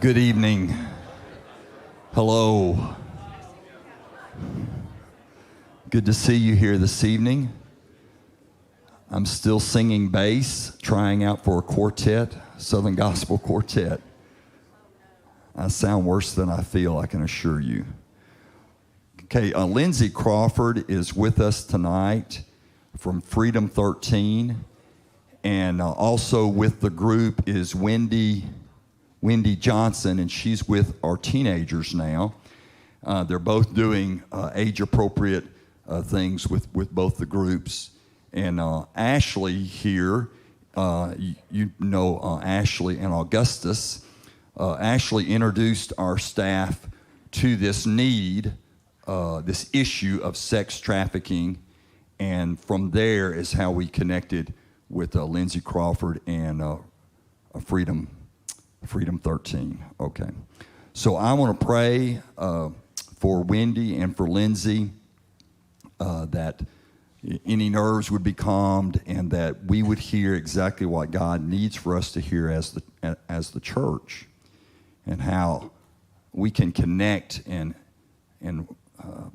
Good evening. Hello. Good to see you here this evening. I'm still singing bass, trying out for a quartet, Southern Gospel Quartet. I sound worse than I feel, I can assure you. Okay, Lindsay Crawford is with us tonight from Freedom 13, and also with the group is Wendy Johnson, and she's with our teenagers now. They're both doing age-appropriate things with both the groups. And Ashley here, you know Ashley and Augustus. Ashley introduced our staff to this need, this issue of sex trafficking, and from there is how we connected with Lindsay Crawford and Freedom 13. Okay. So I want to pray for Wendy and for Lindsay that any nerves would be calmed and that we would hear exactly what God needs for us to hear as the church, and how we can connect and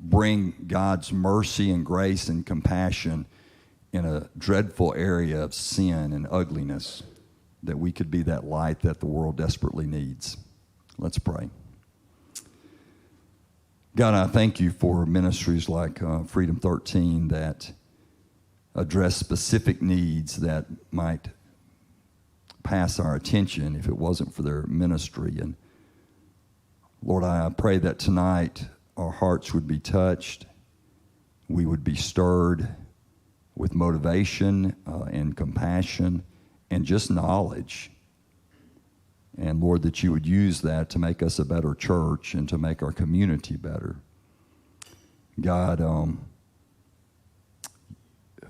bring God's mercy and grace and compassion in a dreadful area of sin and ugliness, that we could be that light that the world desperately needs. Let's pray. God, I thank you for ministries like Freedom 13 that address specific needs that might pass our attention if it wasn't for their ministry. And Lord, I pray that tonight our hearts would be touched, we would be stirred with motivation and compassion and just knowledge. And Lord, that you would use that to make us a better church and to make our community better. God,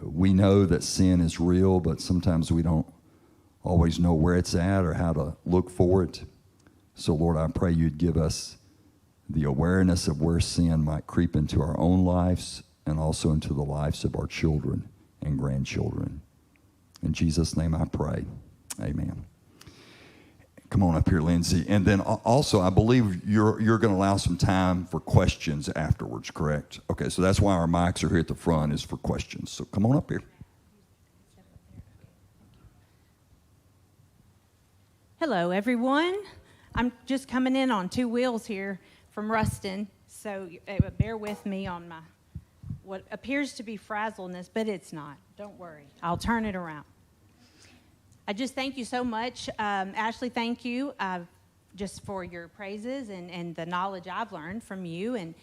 we know that sin is real, but sometimes we don't always know where it's at or how to look for it. So Lord, I pray you'd give us the awareness of where sin might creep into our own lives and also into the lives of our children and grandchildren. In Jesus' name I pray. Amen. Come on up here, Lindsay. And then also, I believe you're going to allow some time for questions afterwards, correct? Okay, so that's why our mics are here at the front, is for questions. So come on up here. Hello, everyone. I'm just coming in on two wheels here from Ruston, so bear with me on my what appears to be frazzleness, but it's not. Don't worry. I'll turn it around. I just thank you so much. Ashley, thank you just for your praises and the knowledge I've learned from you, and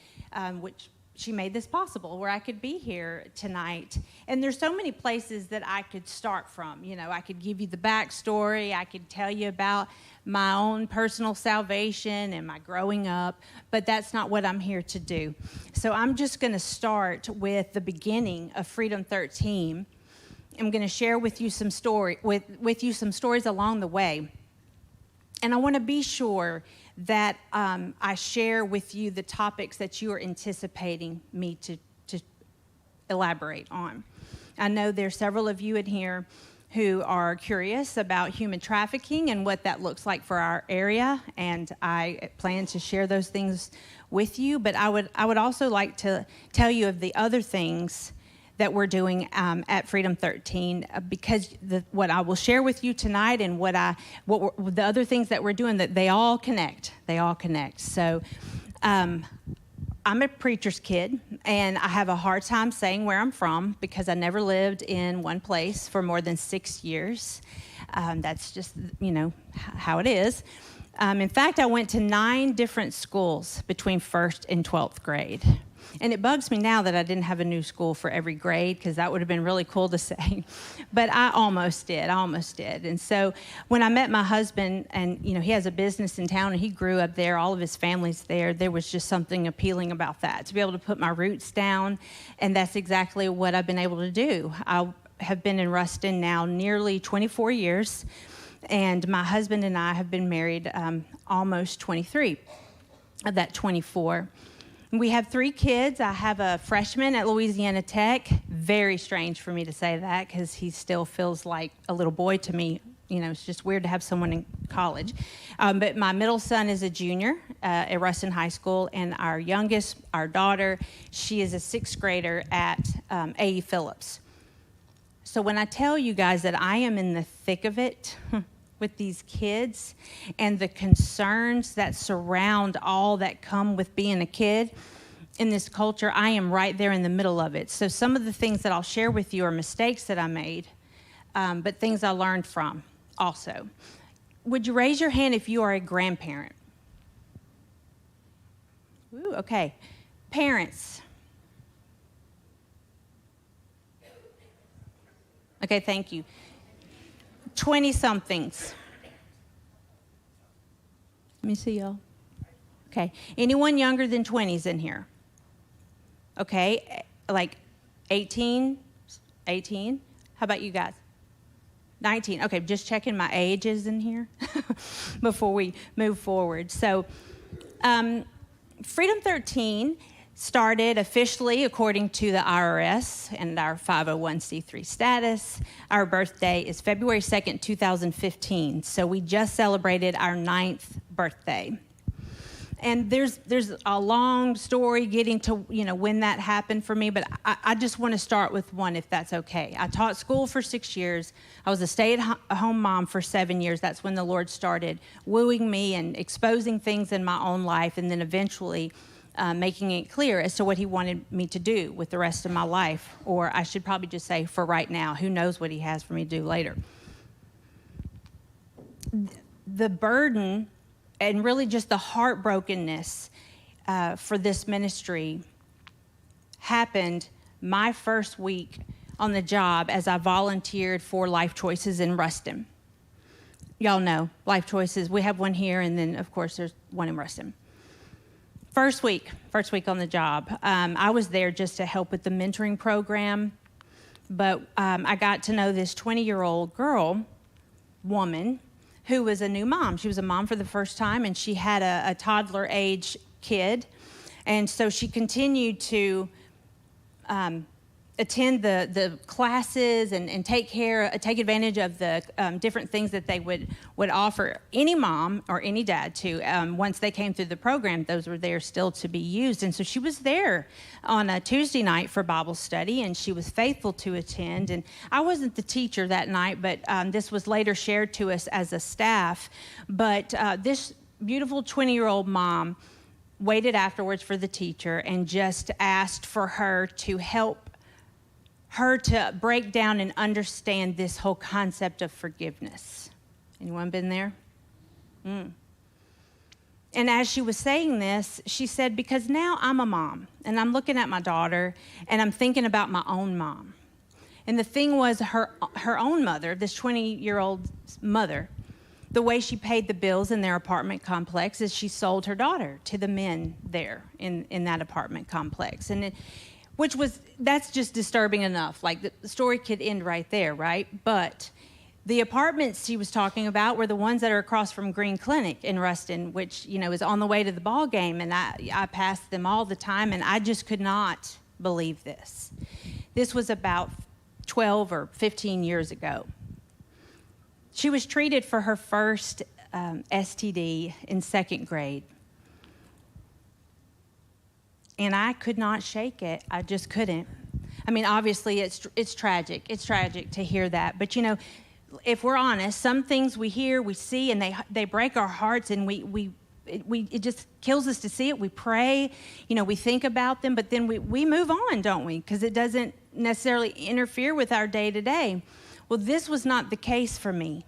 which she made this possible, where I could be here tonight. And there's so many places that I could start from. You know, I could give you the backstory. I could tell you about my own personal salvation and my growing up, but that's not what I'm here to do. So I'm just going to start with the beginning of Freedom 13. I'm going to share with you some some stories along the way. And I want to be sure that I share with you the topics that you are anticipating me to elaborate on. I know there's several of you in here who are curious about human trafficking and what that looks like for our area, and I plan to share those things with you. But I would also like to tell you of the other things that we're doing at Freedom 13, because what I will share with you tonight and the other things that we're doing, that they all connect. They all connect. So I'm a preacher's kid, and I have a hard time saying where I'm from because I never lived in one place for more than 6 years. That's just, how it is. In fact, I went to 9 different schools between 1st and 12th grade. And it bugs me now that I didn't have a new school for every grade, because that would have been really cool to say. But I almost did. And so when I met my husband, and, he has a business in town, and he grew up there, all of his family's there, there was just something appealing about that, to be able to put my roots down. And that's exactly what I've been able to do. I have been in Ruston now nearly 24 years, and my husband and I have been married almost 23 of that 24. We have 3 kids. I have a freshman at Louisiana Tech. Very strange for me to say that, because he still feels like a little boy to me. It's just weird to have someone college. But my middle son is a junior at Ruston High School, and our youngest, our daughter, she is a sixth grader at A.E. Phillips. So when I tell you guys that I am in the thick of it with these kids and the concerns that surround all that come with being a kid in this culture, I am right there in the middle of it. So some of the things that I'll share with you are mistakes that I made, but things I learned from also. Would you raise your hand if you are a grandparent? Ooh, okay. Parents. Okay, thank you. 20-somethings. Let me see y'all. Okay. Anyone younger than 20s in here? Okay, like 18? 18? How about you guys? 19. Okay, just checking my ages in here before we move forward. So, Freedom 13 started officially according to the IRS and our 501c3 status. Our birthday is February 2nd, 2015. So we just celebrated our 9th birthday. And there's a long story getting to, when that happened for me, but I just want to start with one, if that's okay. I taught school for 6 years. I was a stay-at-home mom for 7 years. That's when the Lord started wooing me and exposing things in my own life, and then eventually making it clear as to what he wanted me to do with the rest of my life, or I should probably just say for right now. Who knows what he has for me to do later. The burden and really just the heartbrokenness for this ministry happened my first week on the job as I volunteered for Life Choices in Ruston. Y'all know Life Choices. We have one here, and then, of course, there's one in Ruston. First week on the job. I was there just to help with the mentoring program, but I got to know this 20-year-old woman, who was a new mom. She was a mom for the first time, and she had a toddler-age kid. And so she continued to attend the classes and take advantage of the different things that they would offer any mom or any dad to. Once they came through the program, those were there still to be used. And so she was there on a Tuesday night for Bible study, and she was faithful to attend. And I wasn't the teacher that night, but this was later shared to us as a staff. But this beautiful 20-year-old mom waited afterwards for the teacher and just asked for her to help her to break down and understand this whole concept of forgiveness. Anyone been there? And as she was saying this, she said, because now I'm a mom, and I'm looking at my daughter, and I'm thinking about my own mom. And the thing was, her own mother, this 20-year-old mother, the way she paid the bills in their apartment complex is she sold her daughter to the men there in that apartment complex. And that's just disturbing enough. Like, the story could end right there, right? But the apartments she was talking about were the ones that are across from Green Clinic in Ruston, which, is on the way to the ball game. And I passed them all the time, and I just could not believe this. This was about 12 or 15 years ago. She was treated for her first STD in second grade. And I could not shake it. I just couldn't. I mean, obviously, it's tragic. It's tragic to hear that. But, if we're honest, some things we hear, we see, and they break our hearts, and it just kills us to see it. We pray, we think about them, but then we move on, don't we? Because it doesn't necessarily interfere with our day-to-day. Well, this was not the case for me.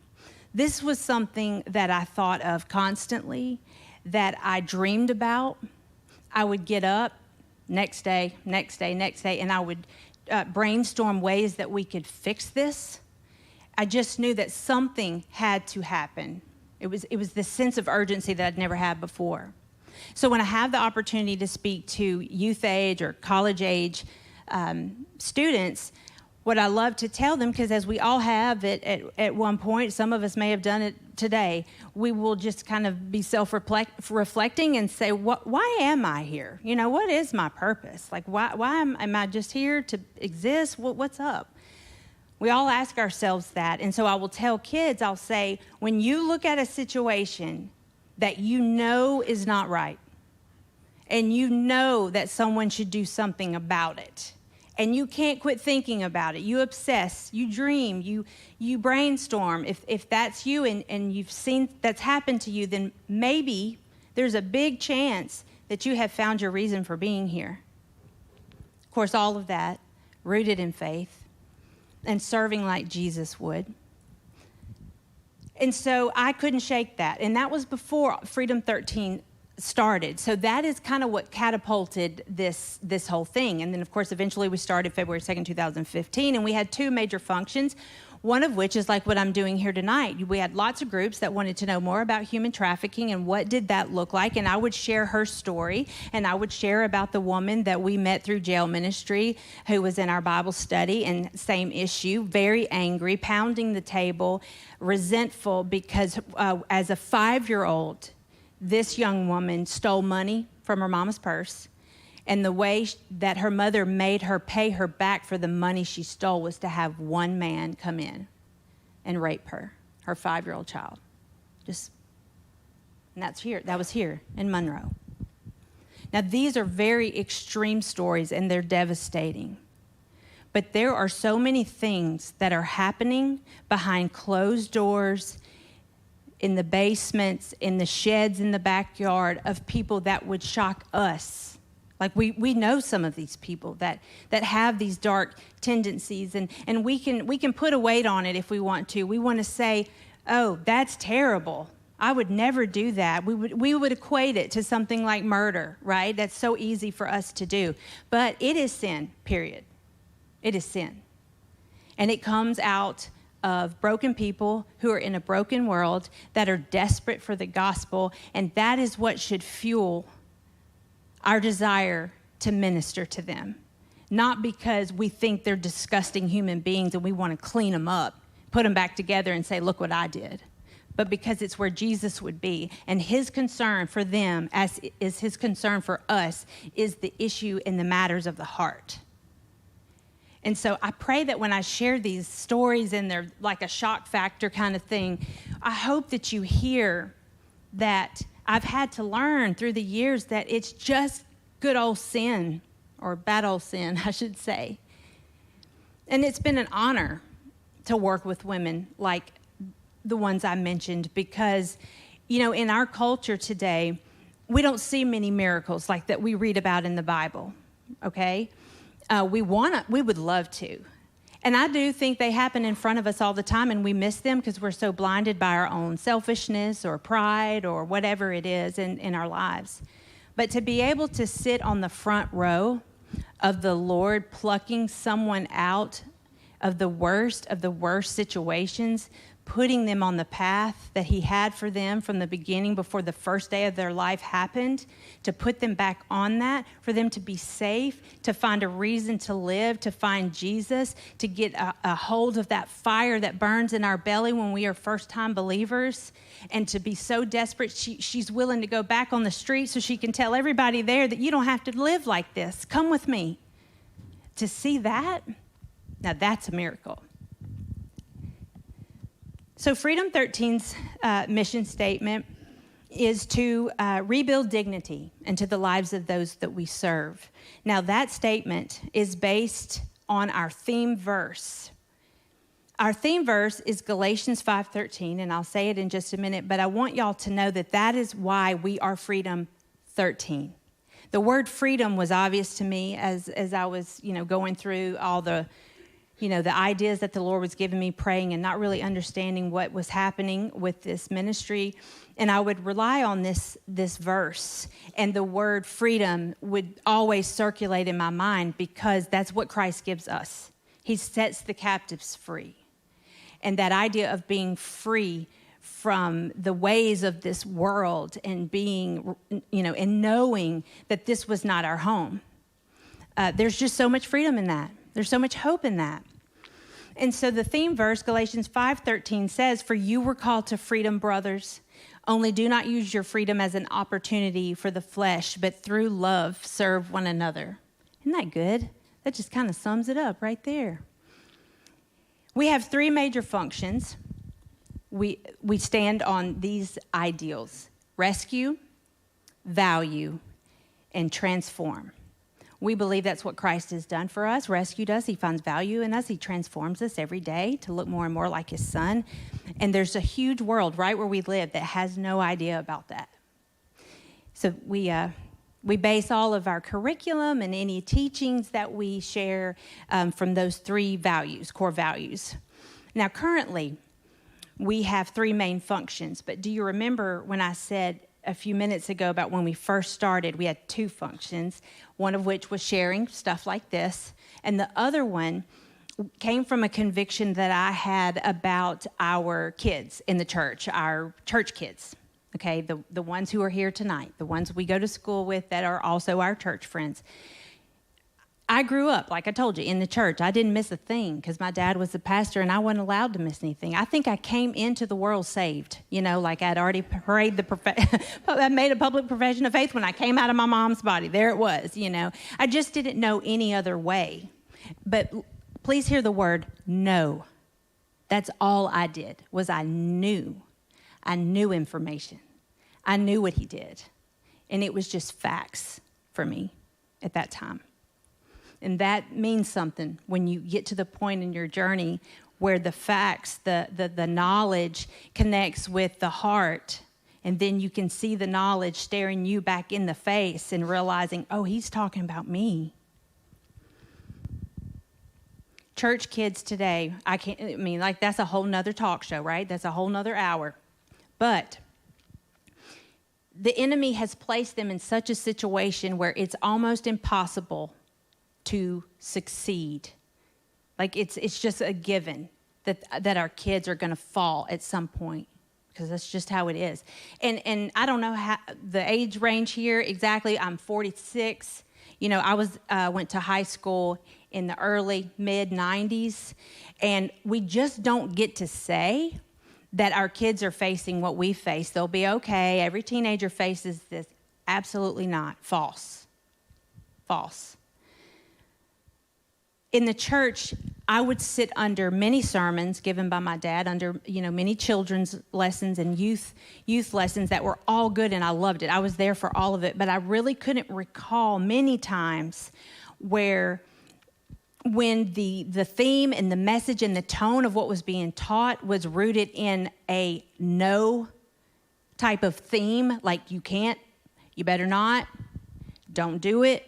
This was something that I thought of constantly, that I dreamed about. I would get up next day, and I would brainstorm ways that we could fix this. I just knew that something had to happen. It was this sense of urgency that I'd never had before. So when I have the opportunity to speak to youth age or college age students, what I love to tell them, because as we all have it at one point, some of us may have done it today, we will just kind of be self-reflecting and say, why am I here? What is my purpose? Like, why am I just here to exist? What's up? We all ask ourselves that. And so I will tell kids, I'll say, when you look at a situation that you know is not right, and you know that someone should do something about it, and you can't quit thinking about it, you obsess, you dream, you brainstorm. If that's you and you've seen that's happened to you, then maybe there's a big chance that you have found your reason for being here. Of course, all of that rooted in faith and serving like Jesus would. And so I couldn't shake that. And that was before Freedom 13 started. So that is kind of what catapulted this whole thing. And then, of course, eventually we started February 2nd, 2015, and we had two major functions, one of which is like what I'm doing here tonight. We had lots of groups that wanted to know more about human trafficking and what did that look like. And I would share her story, and I would share about the woman that we met through jail ministry who was in our Bible study, and same issue, very angry, pounding the table, resentful because as a 5-year-old, this young woman stole money from her mama's purse. And the way that her mother made her pay her back for the money she stole was to have one man come in and rape her 5-year-old child. And that was here in Monroe. Now, these are very extreme stories, and they're devastating. But there are so many things that are happening behind closed doors, in the basements, in the sheds in the backyard, of people that would shock us. Like we know some of these people that have these dark tendencies, and we can put a weight on it if we want to. We want to say, oh, that's terrible. I would never do that. We would equate it to something like murder, right? That's so easy for us to do. But it is sin, period. It is sin. And it comes out of broken people who are in a broken world that are desperate for the gospel, and that is what should fuel our desire to minister to them. Not because we think they're disgusting human beings and we want to clean them up, put them back together and say, look what I did. But because it's where Jesus would be, and his concern for them, as is his concern for us, is the issue in the matters of the heart. And so I pray that when I share these stories and they're like a shock factor kind of thing, I hope that you hear that I've had to learn through the years that it's just good old sin, or bad old sin, I should say. And it's been an honor to work with women like the ones I mentioned, because, you know, in our culture today, we don't see many miracles like that we read about in the Bible, okay? We would love to. And I do think they happen in front of us all the time, and we miss them because we're so blinded by our own selfishness or pride or whatever it is in our lives. But to be able to sit on the front row of the Lord plucking someone out of the worst situations, putting them on the path that he had for them from the beginning before the first day of their life happened, to put them back on that, for them to be safe, to find a reason to live, to find Jesus, to get a hold of that fire that burns in our belly when we are first-time believers, and to be so desperate she's willing to go back on the street so she can tell everybody there that you don't have to live like this. Come with me. To see that, now that's a miracle. So Freedom 13's mission statement is to rebuild dignity into the lives of those that we serve. Now that statement is based on our theme verse. Our theme verse is Galatians 5:13, and I'll say it in just a minute, but I want y'all to know that that is why we are Freedom 13. The word freedom was obvious to me as I was, going through all the ideas that the Lord was giving me, praying and not really understanding what was happening with this ministry. And I would rely on this verse, and the word freedom would always circulate in my mind because that's what Christ gives us. He sets the captives free. And that idea of being free from the ways of this world and being, and knowing that this was not our home. There's just so much freedom in that. There's so much hope in that. And so the theme verse, Galatians 5:13, says, "For you were called to freedom, brothers. Only do not use your freedom as an opportunity for the flesh, but through love serve one another." Isn't that good? That just kind of sums it up right there. We have three major functions. We stand on these ideals: rescue, value, and transform. We believe that's what Christ has done for us, rescued us. He finds value in us. He transforms us every day to look more and more like his son. And there's a huge world right where we live that has no idea about that. So we base all of our curriculum and any teachings that we share from those three values, core values. Now, currently, we have three main functions. But do you remember when I said a few minutes ago about when we first started, we had two functions, one of which was sharing stuff like this, and the other one came from a conviction that I had about our kids in the church, our church kids, okay, the ones who are here tonight, the ones we go to school with that are also our church friends. I grew up, like I told you, in the church. I didn't miss a thing because my dad was the pastor and I wasn't allowed to miss anything. I think I came into the world saved, like I'd already I made a public profession of faith when I came out of my mom's body. There it was, I just didn't know any other way. But please hear the word no. That's all I did was I knew information. I knew what he did. And it was just facts for me at that time. And that means something when you get to the point in your journey where the facts, the knowledge connects with the heart. And then you can see the knowledge staring you back in the face and realizing, oh, he's talking about me. Church kids today, that's a whole nother talk show, right? That's a whole nother hour. But the enemy has placed them in such a situation where it's almost impossible to succeed. Like it's just a given that our kids are going to fall at some point because that's just how it is. And I don't know how the age range here exactly. I'm 46. I went to high school in the early mid 90s, and we just don't get to say that our kids are facing what we face. They'll be okay. Every teenager faces this. Absolutely not. False. In the church, I would sit under many sermons given by my dad, under many children's lessons and youth lessons that were all good, and I loved it. I was there for all of it, but I really couldn't recall many times when the theme and the message and the tone of what was being taught was rooted in a no type of theme, like you can't, you better not, don't do it.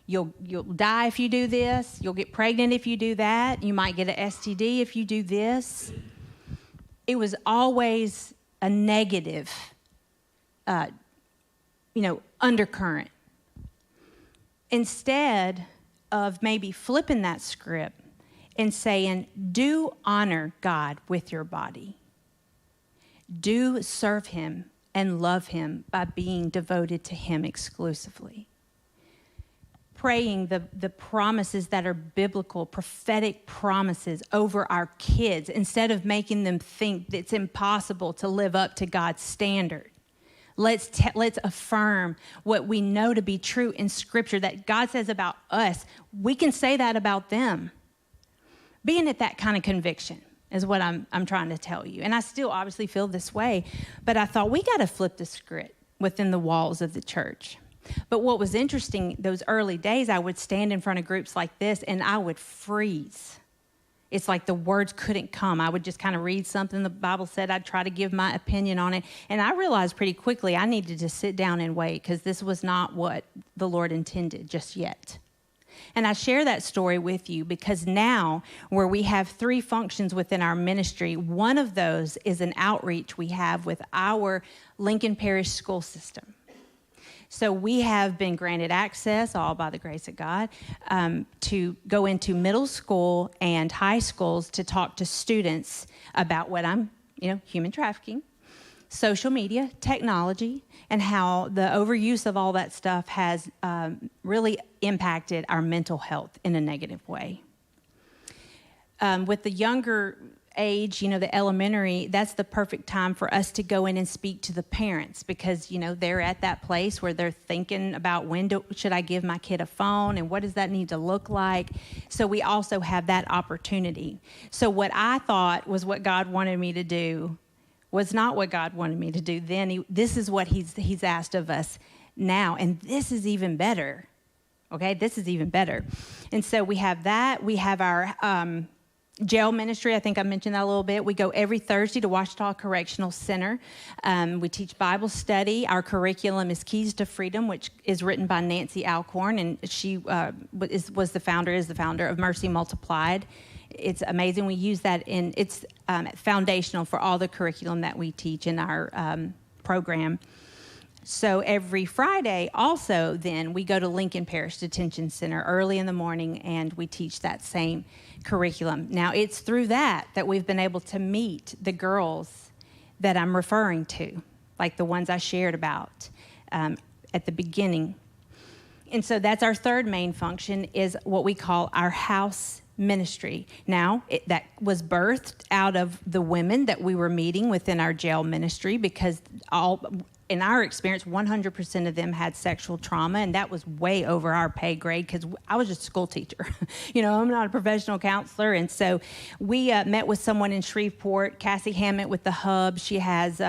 You'll die if you do this. You'll get pregnant if you do that. You might get an STD if you do this. It was always a negative, undercurrent. Instead of maybe flipping that script and saying, do honor God with your body. Do serve him and love him by being devoted to him exclusively. Praying the promises that are biblical, prophetic promises over our kids instead of making them think that it's impossible to live up to God's standard. Let's affirm what we know to be true in Scripture that God says about us. We can say that about them. Being at that kind of conviction is what I'm trying to tell you. And I still obviously feel this way, but I thought we got to flip the script within the walls of the church. But what was interesting, those early days, I would stand in front of groups like this and I would freeze. It's like the words couldn't come. I would just kind of read something the Bible said. I'd try to give my opinion on it. And I realized pretty quickly I needed to sit down and wait because this was not what the Lord intended just yet. And I share that story with you because now where we have three functions within our ministry, one of those is an outreach we have with our Lincoln Parish school system. So we have been granted access, all by the grace of God, to go into middle school and high schools to talk to students about human trafficking, social media, technology, and how the overuse of all that stuff has really impacted our mental health in a negative way. With the younger age, the elementary, that's the perfect time for us to go in and speak to the parents because, they're at that place where they're thinking about should I give my kid a phone and what does that need to look like? So we also have that opportunity. So what I thought was what God wanted me to do was not what God wanted me to do then. This is what he's asked of us now, and this is even better. Okay, this is even better. And so we have that. We have our jail ministry. I think I mentioned that a little bit. We go every Thursday to Ouachita Correctional Center. We teach Bible study. Our curriculum is Keys to Freedom, which is written by Nancy Alcorn, and she is the founder of Mercy Multiplied. It's amazing. We use that it's foundational for all the curriculum that we teach in our program. So every Friday also then we go to Lincoln Parish Detention Center early in the morning and we teach that same curriculum. Now it's through that we've been able to meet the girls that I'm referring to, like the ones I shared about at the beginning. And so that's our third main function is what we call our house ministry. Now, that was birthed out of the women that we were meeting within our jail ministry because in our experience, 100% of them had sexual trauma, and that was way over our pay grade because I was just a school teacher. I'm not a professional counselor. And so we met with someone in Shreveport, Cassie Hammett with the Hub. She has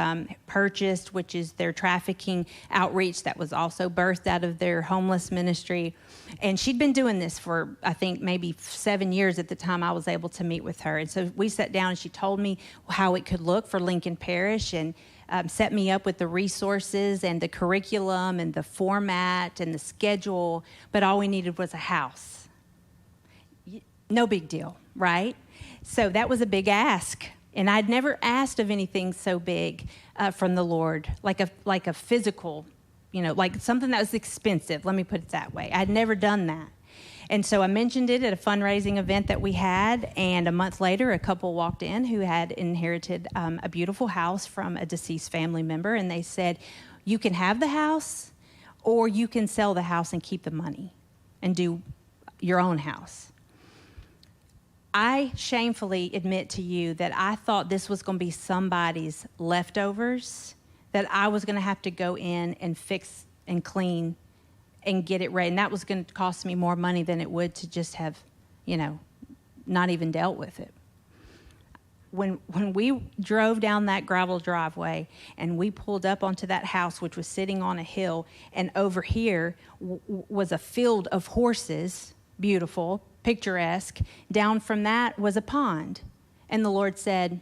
Purchased, which is their trafficking outreach that was also birthed out of their homeless ministry. And she'd been doing this for, I think, maybe 7 years at the time I was able to meet with her. And so we sat down and she told me how it could look for Lincoln Parish and set me up with the resources and the curriculum and the format and the schedule, but all we needed was a house. No big deal, right? So that was a big ask. And I'd never asked of anything so big from the Lord, like a physical, like something that was expensive. Let me put it that way. I'd never done that. And so I mentioned it at a fundraising event that we had, and a month later, a couple walked in who had inherited a beautiful house from a deceased family member, and they said, you can have the house, or you can sell the house and keep the money and do your own house. I shamefully admit to you that I thought this was going to be somebody's leftovers, that I was going to have to go in and fix and clean and get it ready. And that was going to cost me more money than it would to just have, not even dealt with it. When we drove down that gravel driveway and we pulled up onto that house, which was sitting on a hill, and over here was a field of horses, beautiful, picturesque. Down from that was a pond. And the Lord said,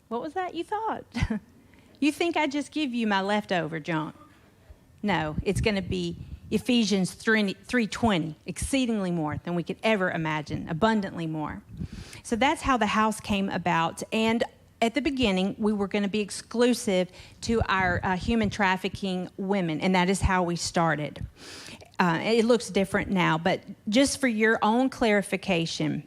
what was that you thought? You think I just give you my leftover junk? No, it's going to be Ephesians 3:20, exceedingly more than we could ever imagine, abundantly more. So that's how the house came about. And at the beginning, we were going to be exclusive to our human trafficking women, and that is how we started. It looks different now, but just for your own clarification,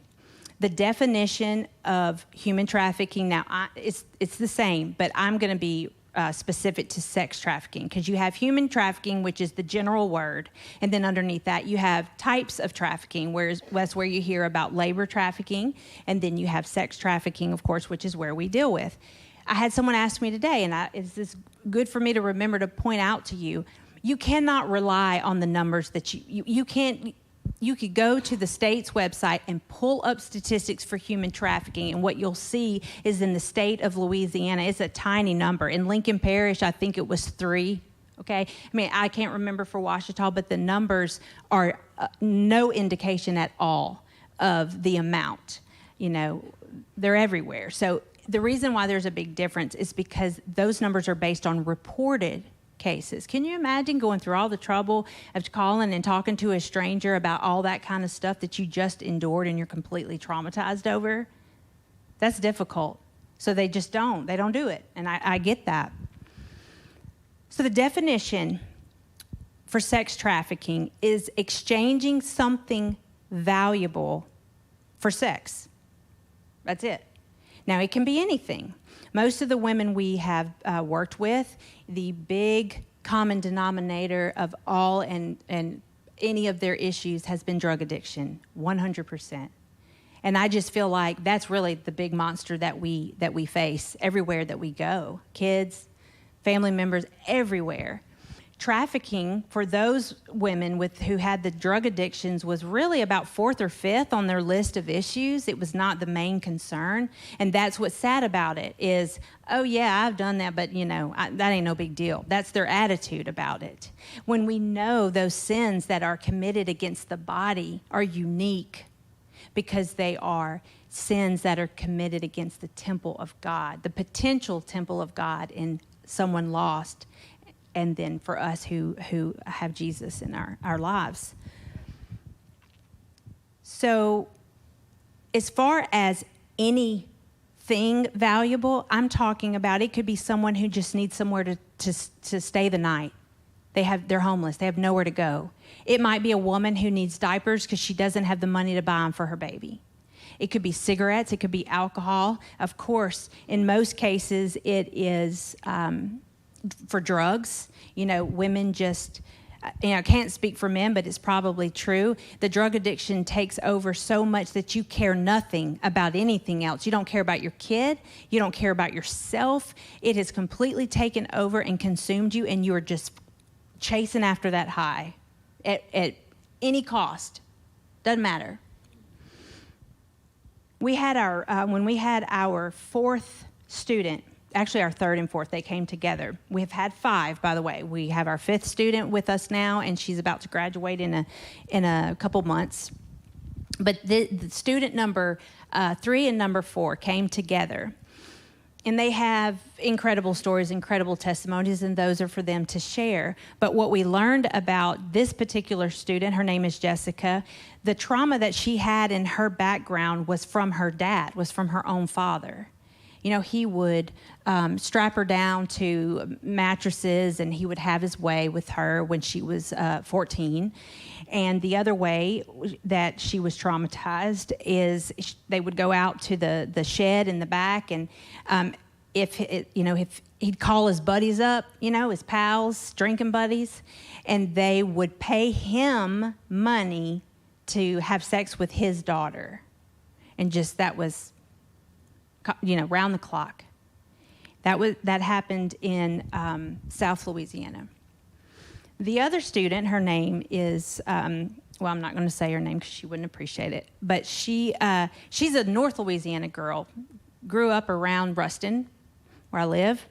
the definition of human trafficking now, it's the same, but I'm going to be specific to sex trafficking, because you have human trafficking, which is the general word, and then underneath that you have types of trafficking, whereas that's where you hear about labor trafficking, and then you have sex trafficking, of course, which is where we deal with. I had someone ask me today, and is this good for me to remember to point out to you, you cannot rely on the numbers that you can't. You could go to the state's website and pull up statistics for human trafficking, and what you'll see is in the state of Louisiana, it's a tiny number. In Lincoln Parish, I think it was 3, okay? I mean, I can't remember for Ouachita, but the numbers are no indication at all of the amount. They're everywhere. So the reason why there's a big difference is because those numbers are based on reported cases. Can you imagine going through all the trouble of calling and talking to a stranger about all that kind of stuff that you just endured and you're completely traumatized over? That's difficult. So they just don't. They don't do it. And I get that. So the definition for sex trafficking is exchanging something valuable for sex. That's it. Now, it can be anything. Most of the women we have worked with, the big common denominator of all and any of their issues has been drug addiction, 100%. And I just feel like that's really the big monster that we face everywhere that we go. Kids, family members, everywhere. Trafficking for those women who had the drug addictions was really about fourth or fifth on their list of issues. It was not the main concern. And that's what's sad about it is, oh, yeah, I've done that, but, that ain't no big deal. That's their attitude about it. When we know those sins that are committed against the body are unique because they are sins that are committed against the temple of God, the potential temple of God in someone lost, and then for us who have Jesus in our lives. So as far as anything valuable, I'm talking about it could be someone who just needs somewhere to stay the night. They're homeless. They have nowhere to go. It might be a woman who needs diapers because she doesn't have the money to buy them for her baby. It could be cigarettes. It could be alcohol. Of course, in most cases, it is for drugs. Women just, I can't speak for men, but it's probably true. The drug addiction takes over so much that you care nothing about anything else. You don't care about your kid. You don't care about yourself. It has completely taken over and consumed you, and you are just chasing after that high at any cost. Doesn't matter. We had when we had our fourth student, actually our third and fourth, they came together. We've had 5, by the way. We have our 5th student with us now, and she's about to graduate in a couple months. But the student number 3 and number 4 came together, and they have incredible stories, incredible testimonies, and those are for them to share. But what we learned about this particular student, her name is Jessica, the trauma that she had in her background was from her dad, was from her own father. He would strap her down to mattresses, and he would have his way with her when she was 14. And the other way that she was traumatized is they would go out to the shed in the back, and if he'd call his buddies up, his pals, drinking buddies, and they would pay him money to have sex with his daughter. And just that was, round the clock. That happened in South Louisiana. The other student, her name is, I'm not going to say her name because she wouldn't appreciate it, but she's a North Louisiana girl, grew up around Ruston, where I live,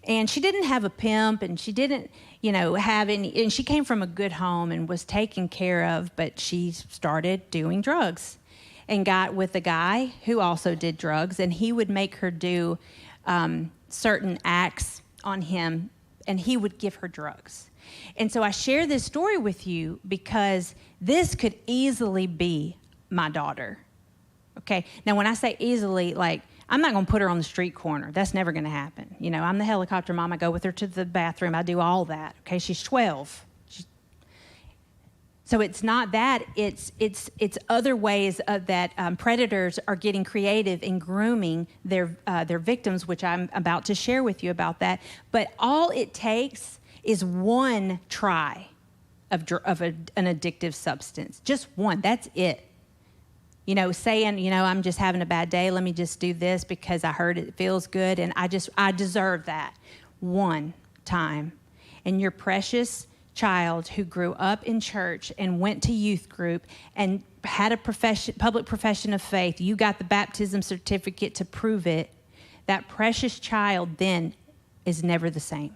and she didn't have a pimp, and she didn't, have any, and she came from a good home and was taken care of, but she started doing drugs and got with a guy who also did drugs, and he would make her do certain acts on him, and he would give her drugs. And so I share this story with you because this could easily be my daughter. Okay, now when I say easily, I'm not going to put her on the street corner. That's never going to happen. I'm the helicopter mom. I go with her to the bathroom. I do all that. Okay, she's 12. So it's not that. It's other ways that predators are getting creative in grooming their victims, which I'm about to share with you about that. But all it takes is one try of an addictive substance. Just one. That's it. Saying, I'm just having a bad day. Let me just do this because I heard it feels good, and I deserve that one time. And your precious child who grew up in church and went to youth group and had a public profession of faith, you got the baptism certificate to prove it, that precious child then is never the same.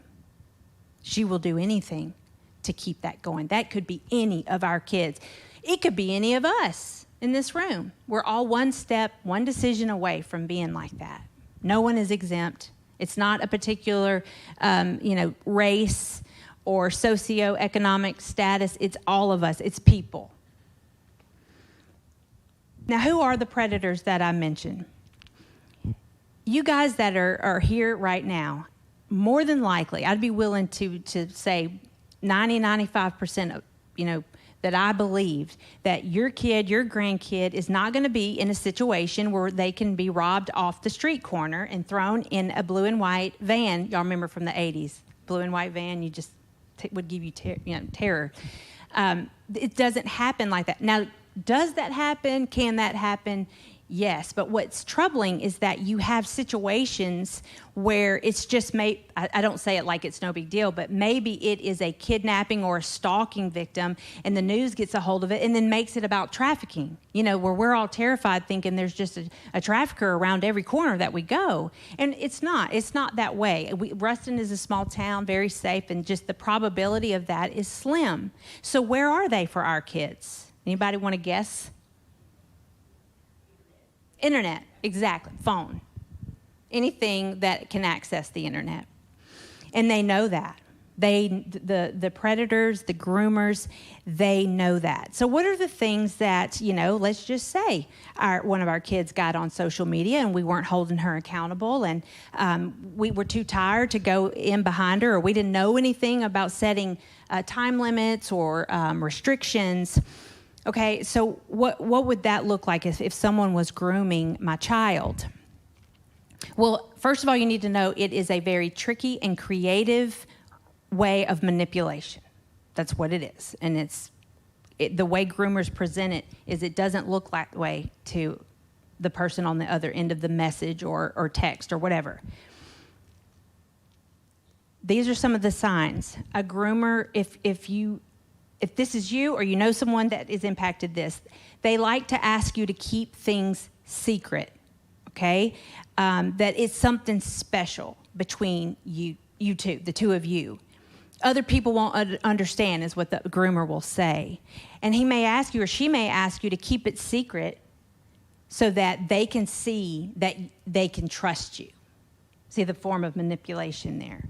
She will do anything to keep that going. That could be any of our kids. It could be any of us in this room. We're all one step, one decision away from being like that. No one is exempt. It's not a particular, race or socioeconomic status. It's all of us. It's people. Now, who are the predators that I mentioned? You guys that are here right now, more than likely, I'd be willing to say 95%, that I believe that your kid, your grandkid is not going to be in a situation where they can be robbed off the street corner and thrown in a blue and white van. Y'all remember from the 80s, blue and white van, you just would give you terror. It doesn't happen like that. Now, does that happen? Can that happen? Yes, but what's troubling is that you have situations where it's just I don't say it like it's no big deal, but maybe it is a kidnapping or a stalking victim, and the news gets a hold of it and then makes it about trafficking, where we're all terrified thinking there's just a trafficker around every corner that we go. And it's not that way. Ruston is a small town, very safe, and just the probability of that is slim. So where are they for our kids? Anybody want to guess? Internet, exactly, phone. Anything that can access the internet. And they know that. The predators, the groomers, they know that. So what are the things that, let's just say one of our kids got on social media and we weren't holding her accountable, and we were too tired to go in behind her, or we didn't know anything about setting time limits or restrictions. Okay, so what would that look like if someone was grooming my child? Well, first of all, you need to know it is a very tricky and creative way of manipulation. That's what it is. And the way groomers present it is it doesn't look that way to the person on the other end of the message or text or whatever. These are some of the signs. A groomer, if this is you or you know someone that is impacted this, they like to ask you to keep things secret, okay? That it's something special between you two, the two of you. Other people won't understand is what the groomer will say. And he may ask you or she may ask you to keep it secret so that they can see that they can trust you. See the form of manipulation there.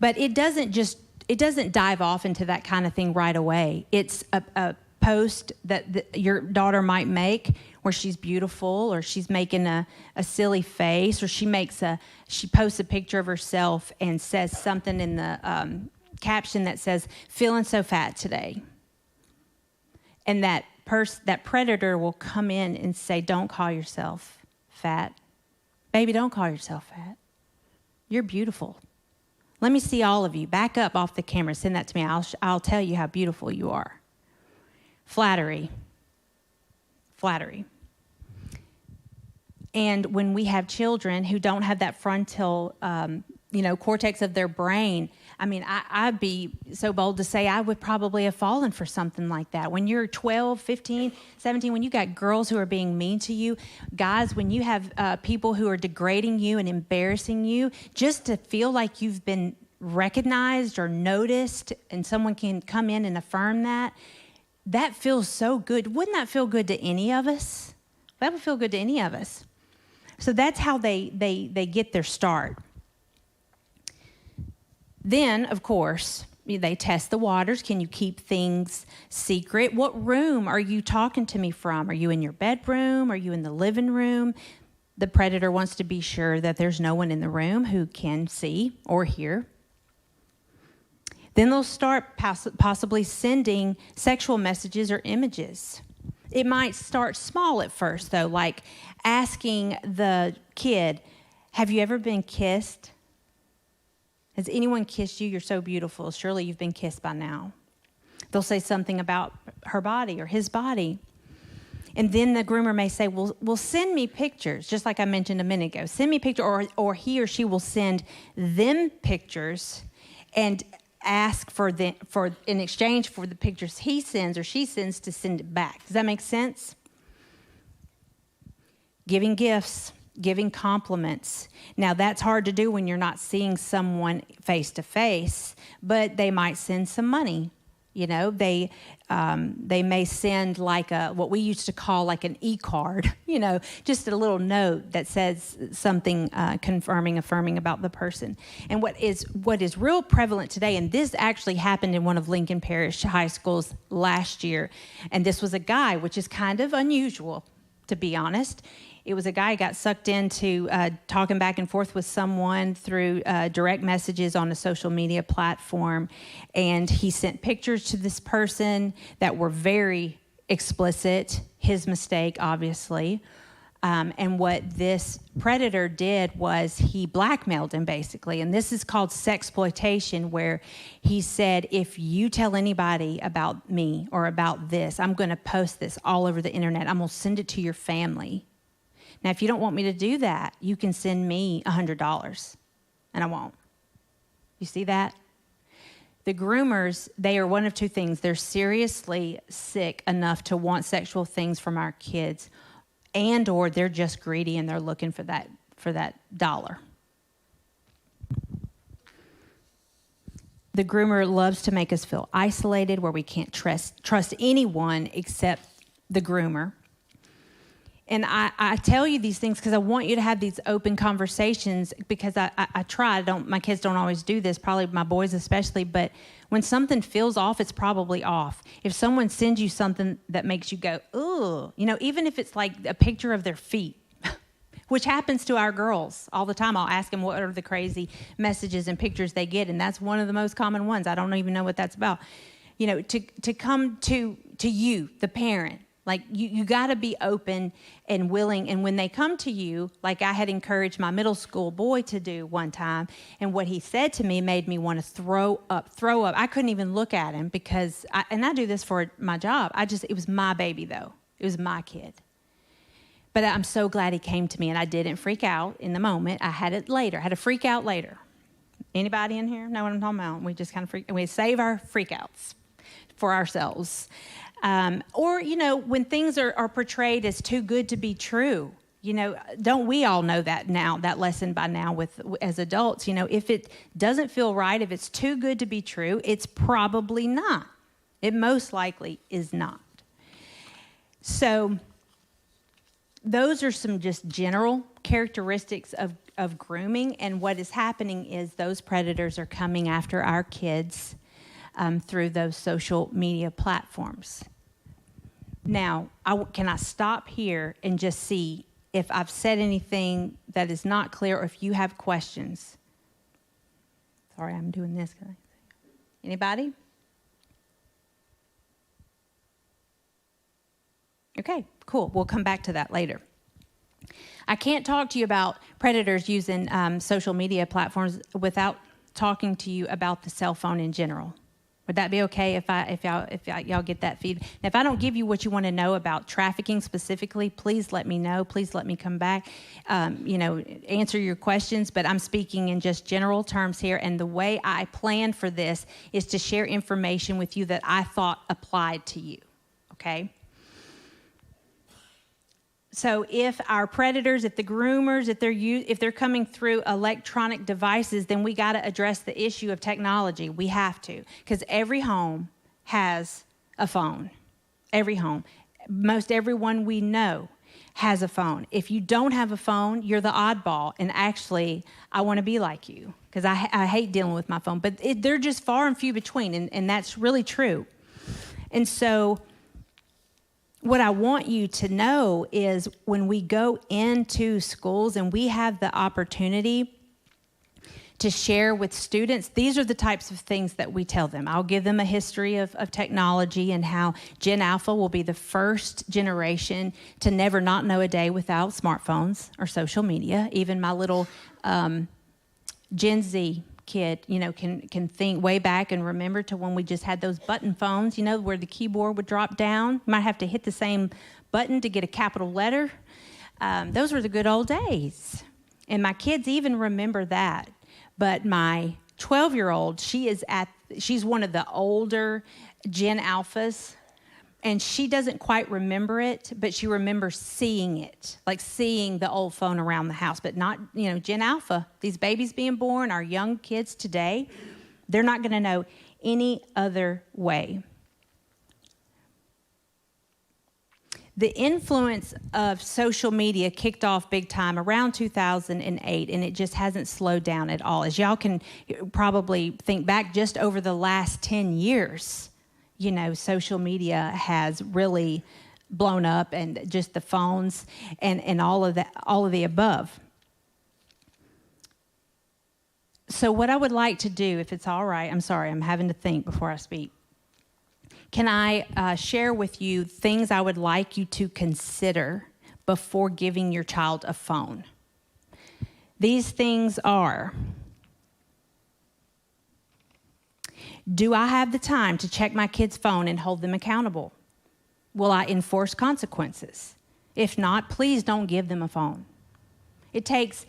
But it doesn't dive off into that kind of thing right away. It's a post that your daughter might make where she's beautiful, or she's making a silly face, or she posts a picture of herself and says something in the caption that says, "Feeling so fat today." And that predator will come in and say, "Don't call yourself fat. Baby, don't call yourself fat. You're beautiful. Let me see all of you. Back up off the camera. Send that to me. I'll tell you how beautiful you are." Flattery. And when we have children who don't have that frontal, cortex of their brain, I'd be so bold to say I would probably have fallen for something like that. When you're 12, 15, 17, when you got girls who are being mean to you, guys, when you have people who are degrading you and embarrassing you, just to feel like you've been recognized or noticed and someone can come in and affirm that feels so good. Wouldn't that feel good to any of us? That would feel good to any of us. So that's how they get their start. Then, of course, they test the waters. Can you keep things secret? What room are you talking to me from? Are you in your bedroom? Are you in the living room? The predator wants to be sure that there's no one in the room who can see or hear. Then they'll start possibly sending sexual messages or images. It might start small at first, though, like asking the kid, "Have you ever been kissed? Has anyone kissed you? You're so beautiful. Surely you've been kissed by now." They'll say something about her body or his body. And then the groomer may say, well, send me pictures, just like I mentioned a minute ago. Send me pictures, or he or she will send them pictures and ask for in exchange for the pictures he sends or she sends to send it back. Does that make sense? Giving gifts, giving compliments. Now, that's hard to do when you're not seeing someone face to face, but they might send some money. They may send like what we used to call like an e-card, just a little note that says something affirming about the person. And what is real prevalent today, and this actually happened in one of Lincoln Parish high schools last year, and this was a guy, which is kind of unusual, to be honest. It was a guy who got sucked into talking back and forth with someone through direct messages on a social media platform. And he sent pictures to this person that were very explicit, his mistake, obviously. And what this predator did was he blackmailed him, basically. And this is called sexploitation, where he said, if you tell anybody about me or about this, I'm going to post this all over the internet. I'm going to send it to your family. Now, if you don't want me to do that, you can send me $100, and I won't. You see that? The groomers, they are one of two things. They're seriously sick enough to want sexual things from our kids, and or they're just greedy and they're looking for that dollar. The groomer loves to make us feel isolated, where we can't trust anyone except the groomer. And I tell you these things because I want you to have these open conversations, because I try. My kids don't always do this, probably my boys especially, but when something feels off, it's probably off. If someone sends you something that makes you go, ooh, even if it's like a picture of their feet, which happens to our girls all the time. I'll ask them what are the crazy messages and pictures they get, and that's one of the most common ones. I don't even know what that's about. To come to you, the parent, like you got to be open and willing. And when they come to you, like I had encouraged my middle school boy to do one time, and what he said to me made me want to throw up. I couldn't even look at him because, I do this for my job. It was my baby though. It was my kid. But I'm so glad he came to me, and I didn't freak out in the moment. I had a freak out later. Anybody in here know what I'm talking about? We just kind of we save our freakouts for ourselves. Or, when things are portrayed as too good to be true, don't we all know that now, that lesson by now as adults? If it doesn't feel right, if it's too good to be true, it's probably not. It most likely is not. So those are some just general characteristics of grooming, and what is happening is those predators are coming after our kids through those social media platforms. Now, can I stop here and just see if I've said anything that is not clear, or if you have questions? Sorry, I'm doing this. Anybody? Okay, cool. We'll come back to that later. I can't talk to you about predators using social media platforms without talking to you about the cell phone in general. Would that be okay if y'all get that feed? Now, if I don't give you what you want to know about trafficking specifically, please let me know. Please let me come back, answer your questions. But I'm speaking in just general terms here. And the way I plan for this is to share information with you that I thought applied to you, okay? So if our predators, if the groomers, if they're coming through electronic devices, then we got to address the issue of technology. We have to, because every home has a phone. Every home. Most everyone we know has a phone. If you don't have a phone, you're the oddball. And actually, I want to be like you, because I hate dealing with my phone. But they're just far and few between, and that's really true. And so what I want you to know is when we go into schools and we have the opportunity to share with students, these are the types of things that we tell them. I'll give them a history of technology and how Gen Alpha will be the first generation to never not know a day without smartphones or social media. Even my little Gen Z kid, can think way back and remember to when we just had those button phones, where the keyboard would drop down. You might have to hit the same button to get a capital letter. Those were the good old days. And my kids even remember that. But my 12-year-old, she's one of the older Gen Alphas, and she doesn't quite remember it, but she remembers seeing it, like seeing the old phone around the house, but not, Gen Alpha. These babies being born, our young kids today, they're not going to know any other way. The influence of social media kicked off big time around 2008, and it just hasn't slowed down at all. As y'all can probably think back, just over the last 10 years, social media has really blown up, and just the phones and all of the above. So what I would like to do, if it's all right, I'm sorry, I'm having to think before I speak. Can I share with you things I would like you to consider before giving your child a phone. These things are: do I have the time to check my kid's phone and hold them accountable? Will I enforce consequences? If not, please don't give them a phone. It takes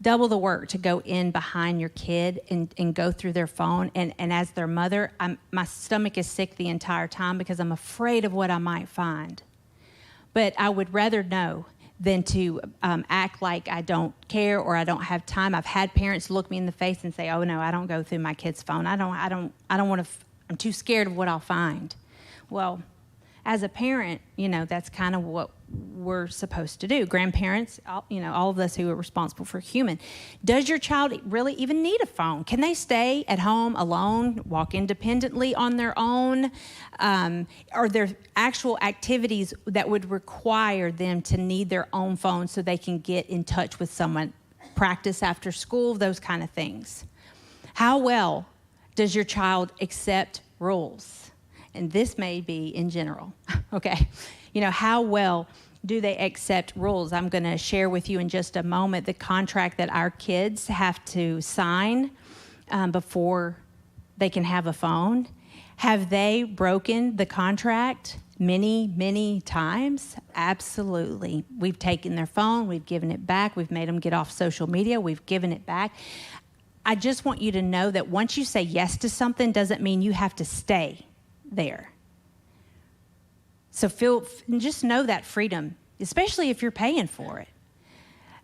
double the work to go in behind your kid and go through their phone. And as their mother, my stomach is sick the entire time because I'm afraid of what I might find. But I would rather know than to act like I don't care or I don't have time. I've had parents look me in the face and say, "Oh no, I don't go through my kid's phone. I don't want to. I'm too scared of what I'll find." Well, as a parent, that's kind of what we're supposed to do. Grandparents, all of us who are responsible for human. Does your child really even need a phone? Can they stay at home alone, walk independently on their own? Are there actual activities that would require them to need their own phone so they can get in touch with someone, practice after school, those kind of things? How well does your child accept rules? And this may be in general, okay? How well do they accept rules? I'm going to share with you in just a moment the contract that our kids have to sign before they can have a phone. Have they broken the contract many, many times? Absolutely. We've taken their phone, we've given it back, we've made them get off social media, we've given it back. I just want you to know that once you say yes to something doesn't mean you have to stay there. So just know that freedom, especially if you're paying for it.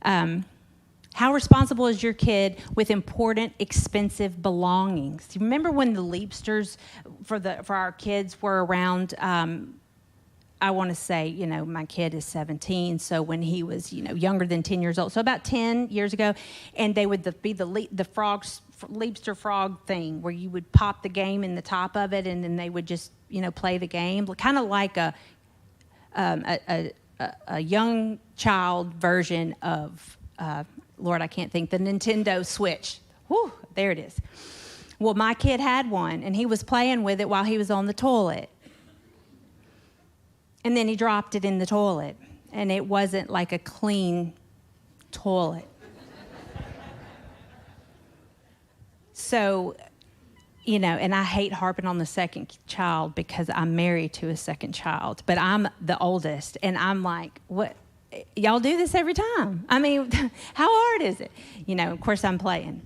How responsible is your kid with important, expensive belongings? You remember when the Leapsters for our kids were around? I want to say, my kid is 17, so when he was, younger than 10 years old, so about 10 years ago, and they would be the Leapster frog thing where you would pop the game in the top of it, and then they would just, play the game, kind of like a young child version of, Lord, I can't think, the Nintendo Switch. Whew, there it is. Well, my kid had one, and he was playing with it while he was on the toilet. And then he dropped it in the toilet, and it wasn't like a clean toilet. So, and I hate harping on the second child because I'm married to a second child, but I'm the oldest, and I'm like, what? Y'all do this every time. I mean, how hard is it? Of course I'm playing.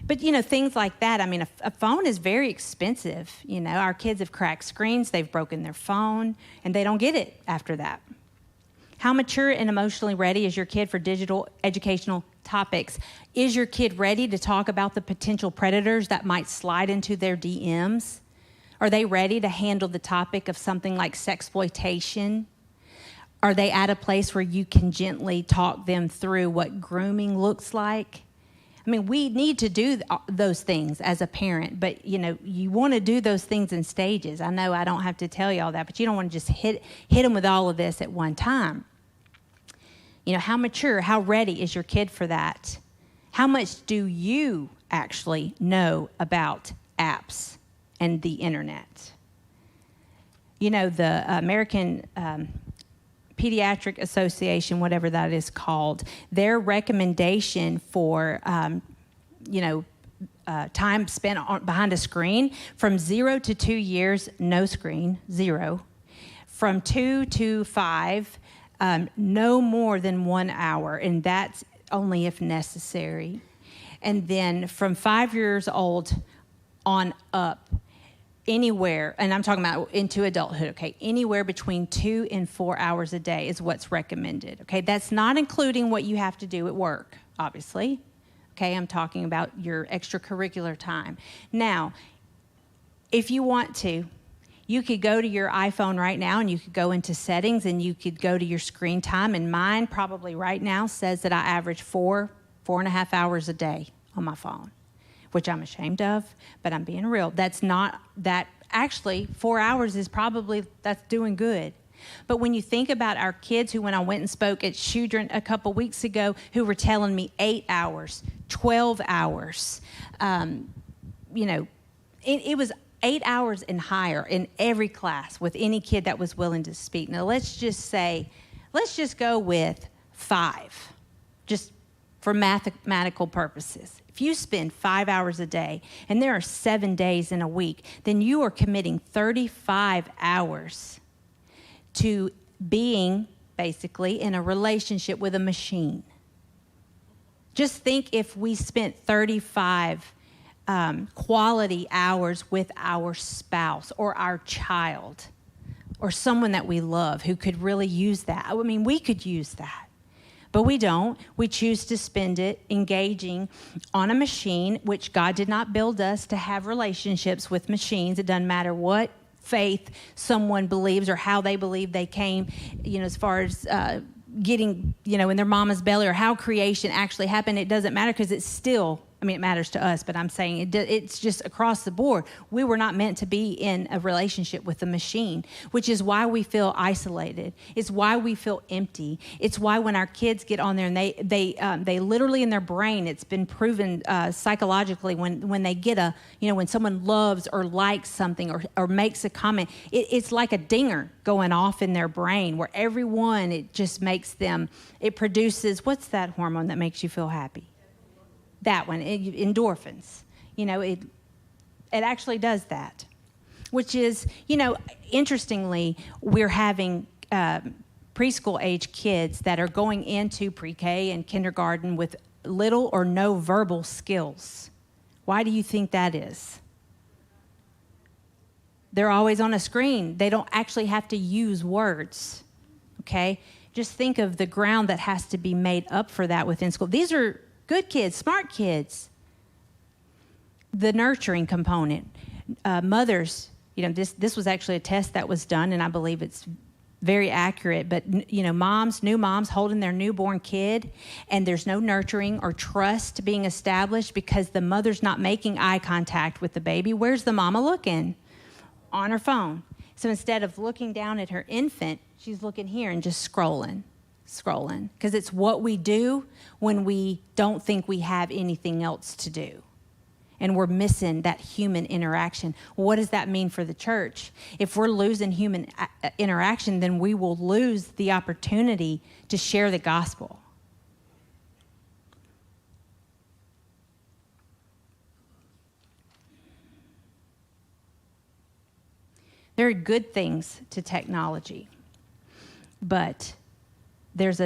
But, things like that. I mean, a phone is very expensive. Our kids have cracked screens, they've broken their phone, and they don't get it after that. How mature and emotionally ready is your kid for digital educational topics? Is your kid ready to talk about the potential predators that might slide into their DMs? Are they ready to handle the topic of something like sexploitation? Are they at a place where you can gently talk them through what grooming looks like? I mean, we need to do those things as a parent, but, you want to do those things in stages. I know I don't have to tell you all that, but you don't want to just hit them with all of this at one time. How mature, how ready is your kid for that? How much do you actually know about apps and the internet? The American Pediatric Association, whatever that is called, their recommendation for, time spent behind a screen from 0 to 2 years, no screen, 0. From 2 to 5, no more than 1 hour, and that's only if necessary. And then from 5 years old on up, anywhere, and I'm talking about into adulthood, okay, anywhere between 2 and 4 hours a day is what's recommended, okay? That's not including what you have to do at work, obviously, okay? I'm talking about your extracurricular time. Now, if you want to, you could go to your iPhone right now and you could go into settings and you could go to your screen time, and mine probably right now says that I average 4.5 hours a day on my phone, which I'm ashamed of, but I'm being real. That's not that. Actually, 4 hours is probably, that's doing good. But when you think about our kids who, when I went and spoke at Shudrin a couple weeks ago, who were telling me 8 hours, 12 hours, it was 8 hours and higher in every class with any kid that was willing to speak. Now, let's just say Let's just go with 5, just for mathematical purposes. If you spend 5 hours a day, and there are 7 days in a week, then you are committing 35 hours to being basically in a relationship with a machine. Just think if we spent 35 quality hours with our spouse or our child or someone that we love who could really use that. I mean, we could use that, but we don't. We choose to spend it engaging on a machine, which God did not build us to have relationships with machines. It doesn't matter what faith someone believes or how they believe they came, as far as getting, in their mama's belly, or how creation actually happened. It doesn't matter, because it's still, it matters to us, but I'm saying it's just across the board. We were not meant to be in a relationship with a machine, which is why we feel isolated. It's why we feel empty. It's why when our kids get on there and they literally in their brain, it's been proven psychologically, when they get when someone loves or likes something or makes a comment, it's like a dinger going off in their brain, where everyone, it just makes them, it produces, what's that hormone that makes you feel happy? That one, endorphins. It actually does that, which is, interestingly, we're having preschool age kids that are going into pre-K and kindergarten with little or no verbal skills. Why do you think that is? They're always on a screen. They don't actually have to use words, okay? Just think of the ground that has to be made up for that within school. These are good kids, smart kids. The nurturing component. Mothers, this was actually a test that was done, and I believe it's very accurate, but, new moms holding their newborn kid, and there's no nurturing or trust being established because the mother's not making eye contact with the baby. Where's the mama looking? On her phone. So instead of looking down at her infant, she's looking here and just scrolling, because it's what we do when we don't think we have anything else to do. And we're missing that human interaction. What does that mean for the church? If we're losing human interaction, then we will lose the opportunity to share the gospel. There are good things to technology, but there's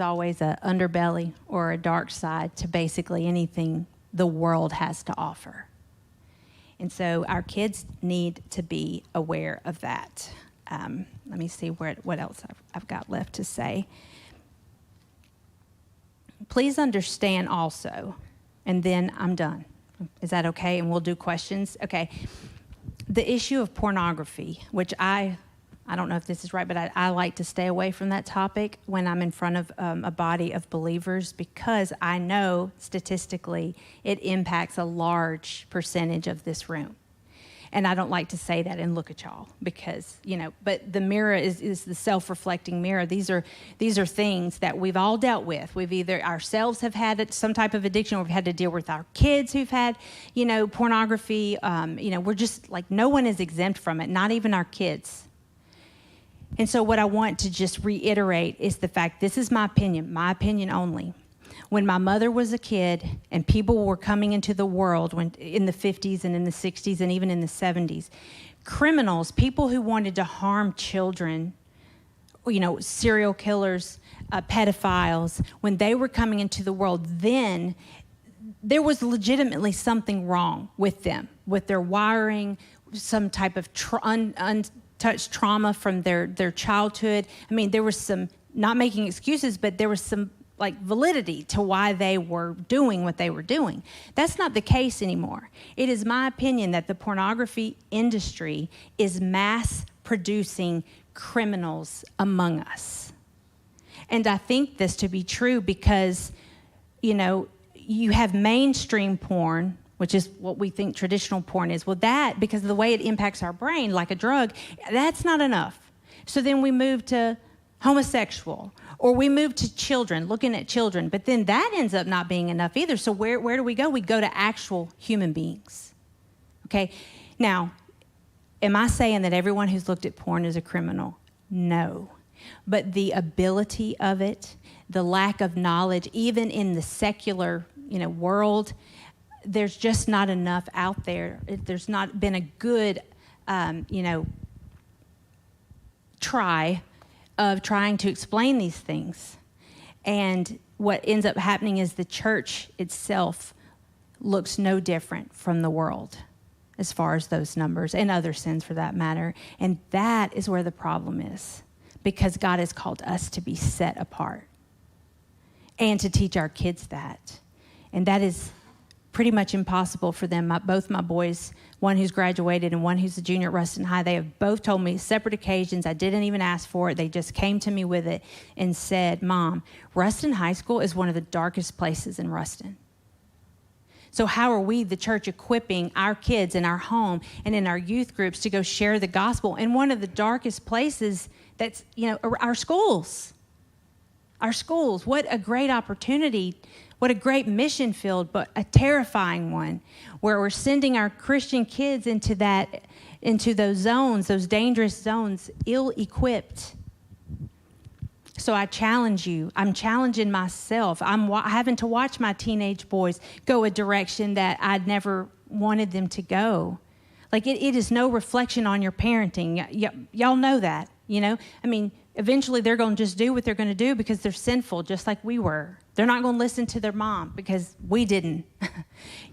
always an underbelly or a dark side to basically anything the world has to offer. And so our kids need to be aware of that. Let me see what else I've got left to say. Please understand also, and then I'm done. Is that okay? And we'll do questions? Okay. The issue of pornography, which I don't know if this is right, but I like to stay away from that topic when I'm in front of a body of believers, because I know statistically it impacts a large percentage of this room. And I don't like to say that and look at y'all because, but the mirror is the self-reflecting mirror. These are things that we've all dealt with. We've either ourselves have had some type of addiction, or we've had to deal with our kids who've had, pornography. We're just like, no one is exempt from it, not even our kids. And so what I want to just reiterate is the fact, this is my opinion only. When my mother was a kid and people were coming into the world in the 50s and in the 60s and even in the 70s, criminals, people who wanted to harm children, serial killers, pedophiles, when they were coming into the world, then there was legitimately something wrong with them, with their wiring, some type of untouched trauma from their childhood. There was some, not making excuses, but there was some validity to why they were doing what they were doing. That's not the case anymore. It is my opinion that the pornography industry is mass producing criminals among us. And I think this to be true because, you have mainstream porn, which is what we think traditional porn is. Well, that, because of the way it impacts our brain like a drug, that's not enough. So then we move to homosexual, or we move to children, looking at children, but then that ends up not being enough either. So where do we go? We go to actual human beings. Okay? Now, am I saying that everyone who's looked at porn is a criminal? No. but the ability of it, the lack of knowledge, even in the secular, world, there's just not enough out there. There's not been a good, trying to explain these things. And what ends up happening is the church itself looks no different from the world as far as those numbers and other sins for that matter. And that is where the problem is, because God has called us to be set apart and to teach our kids that. And that is pretty much impossible for them. Both my boys, one who's graduated and one who's a junior at Ruston High, they have both told me separate occasions. I didn't even ask for it. They just came to me with it and said, Mom, Ruston High School is one of the darkest places in Ruston. So how are we, the church, equipping our kids in our home and in our youth groups to go share the gospel in one of the darkest places that's, our schools? Our schools. What a great opportunity. What a great mission field, but a terrifying one, where we're sending our Christian kids into those zones, those dangerous zones, ill-equipped. So I challenge you. I'm challenging myself. I'm having to watch my teenage boys go a direction that I'd never wanted them to go. Like it is no reflection on your parenting. Y'all know that, eventually they're going to just do what they're going to do because they're sinful, just like we were. They're not going to listen to their mom because we didn't.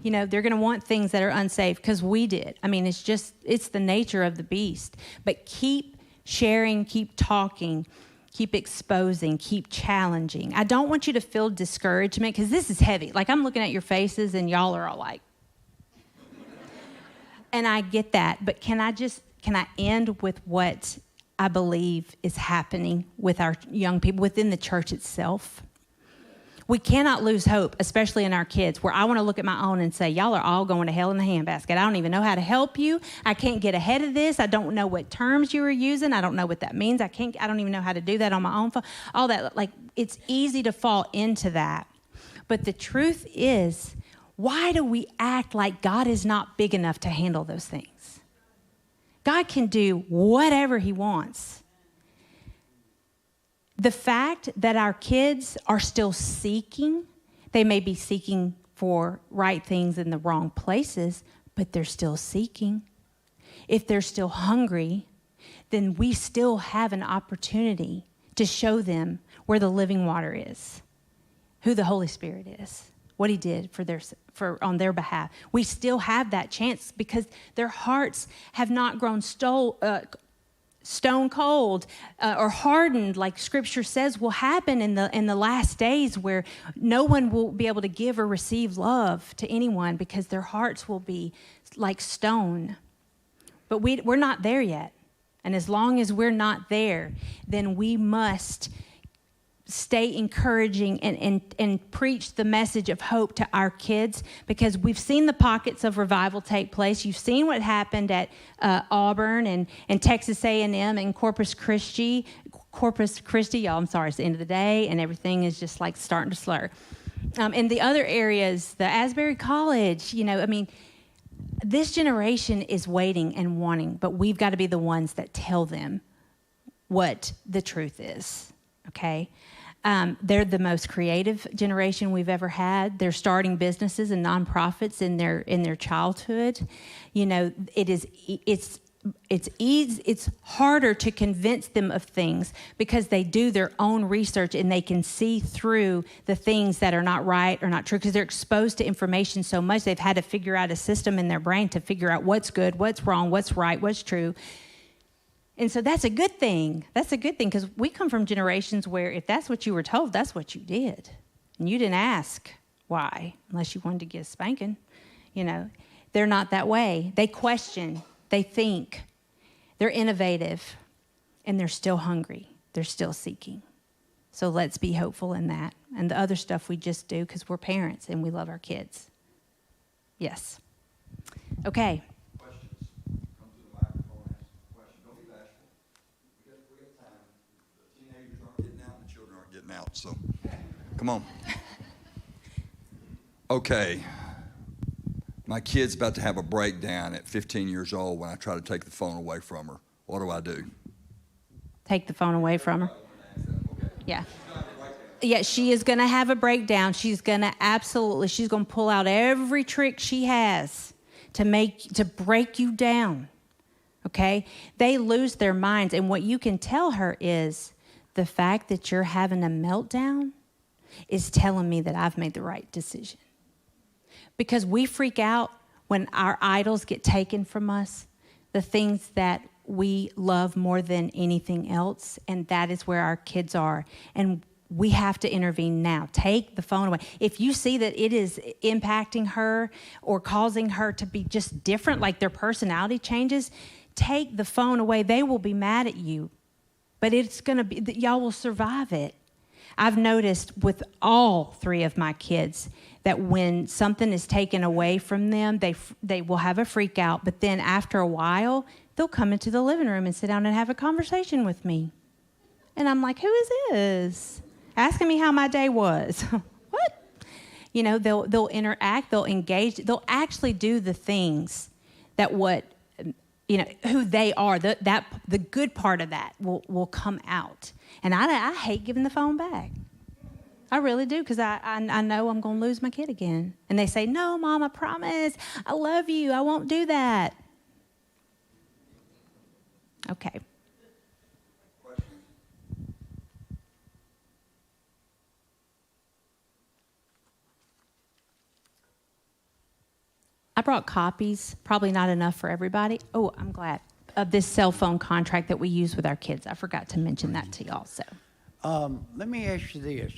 They're going to want things that are unsafe because we did. It's the nature of the beast. But keep sharing, keep talking, keep exposing, keep challenging. I don't want you to feel discouragement because this is heavy. Like I'm looking at your faces and y'all are all like, and I get that. But can I end with what I believe is happening with our young people within the church itself? We cannot lose hope, especially in our kids, where I want to look at my own and say, y'all are all going to hell in the handbasket. I don't even know how to help you. I can't get ahead of this. I don't know what terms you are using. I don't know what that means. I don't even know how to do that on my own phone. All that, it's easy to fall into that. But the truth is, why do we act like God is not big enough to handle those things? God can do whatever he wants. The fact that our kids are still seeking, they may be seeking for right things in the wrong places, but they're still seeking. If they're still hungry, then we still have an opportunity to show them where the living water is, who the Holy Spirit is, what he did on their behalf. We still have that chance because their hearts have not grown stone cold or hardened, like Scripture says will happen in the last days, where no one will be able to give or receive love to anyone because their hearts will be like stone. But we're not there yet. And as long as we're not there, then we must stay encouraging and preach the message of hope to our kids, because we've seen the pockets of revival take place. You've seen what happened at Auburn and Texas A&M and Corpus Christi. Y'all, I'm sorry, it's the end of the day, and everything is just like starting to slur. In the other areas, the Asbury College, this generation is waiting and wanting, but we've got to be the ones that tell them what the truth is, okay? They're the most creative generation we've ever had. They're starting businesses and nonprofits in their childhood. It's harder to convince them of things because they do their own research and they can see through the things that are not right or not true, because they're exposed to information so much. They've had to figure out a system in their brain to figure out what's good, what's wrong, what's right, what's true. And so that's a good thing. That's a good thing, because we come from generations where if that's what you were told, that's what you did. And you didn't ask why, unless you wanted to get a spanking. They're not that way. They question. They think. They're innovative. And they're still hungry. They're still seeking. So let's be hopeful in that. And the other stuff we just do because we're parents and we love our kids. Yes. Okay. Out, so come on. Okay, my kid's about to have a breakdown at 15 years old when I try to take the phone away from her. What do? Take the phone away from her. Yeah. Yeah, she is going to have a breakdown. She's going to pull out every trick she has to break you down. Okay? They lose their minds. And what you can tell her is the fact that you're having a meltdown is telling me that I've made the right decision. Because we freak out when our idols get taken from us, the things that we love more than anything else, and that is where our kids are. And we have to intervene now. Take the phone away. If you see that it is impacting her or causing her to be just different, like their personality changes, take the phone away. They will be mad at you, but it's going to be, y'all will survive it. I've noticed with all three of my kids that when something is taken away from them, they will have a freak out, but then after a while, they'll come into the living room and sit down and have a conversation with me. And I'm like, who is this? Asking me how my day was. What? You know, they'll interact, they'll engage, they'll actually do the things that who they are, the good part of that will come out. And I hate giving the phone back. I really do, because I know I'm going to lose my kid again. And they say, no, Mom, I promise. I love you. I won't do that. Okay. I brought copies, probably not enough for everybody. Oh, I'm glad, of this cell phone contract that we use with our kids. I forgot to mention that to y'all. So, let me ask you this.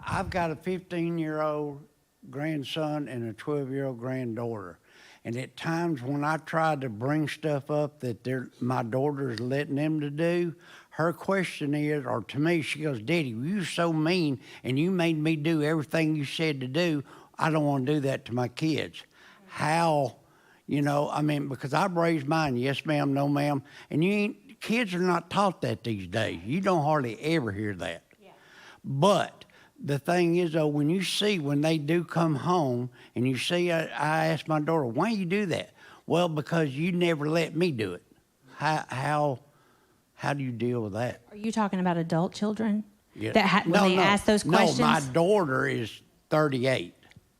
I've got a 15-year-old grandson and a 12-year-old granddaughter. And at times when I try to bring stuff up that my daughter's letting them to do, her question is, or to me, she goes, Daddy, you're so mean and you made me do everything you said to do. I don't want to do that to my kids. How, because I've raised mine, yes ma'am, no ma'am, and kids are not taught that these days. You don't hardly ever hear that. Yeah. But the thing is, though, when they do come home, and you see, I asked my daughter, why do you do that? Well, because you never let me do it. How do you deal with that? Are you talking about adult children? Yeah. When they ask those questions? No, my daughter is 38.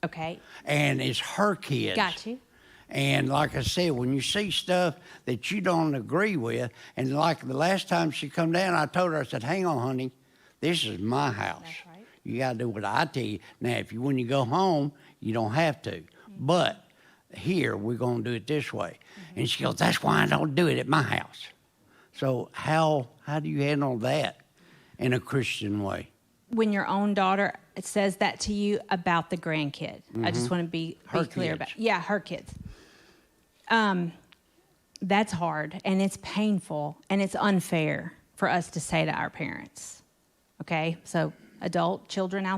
Okay. And it's her kids. Got you. And like I said, when you see stuff that you don't agree with, and like the last time she come down, I told her, I said, hang on, honey, this is my house. That's right. You got to do what I tell you. Now, when you go home, you don't have to. Mm-hmm. But here, we're going to do it this way. Mm-hmm. And she goes, that's why I don't do it at my house. So how do you handle that in a Christian way? When your own daughter says that to you about the grandkid. Mm-hmm. I just want to be clear about it. Yeah, her kids. That's hard, and it's painful, and it's unfair for us to say to our parents. Okay? So adult children out there,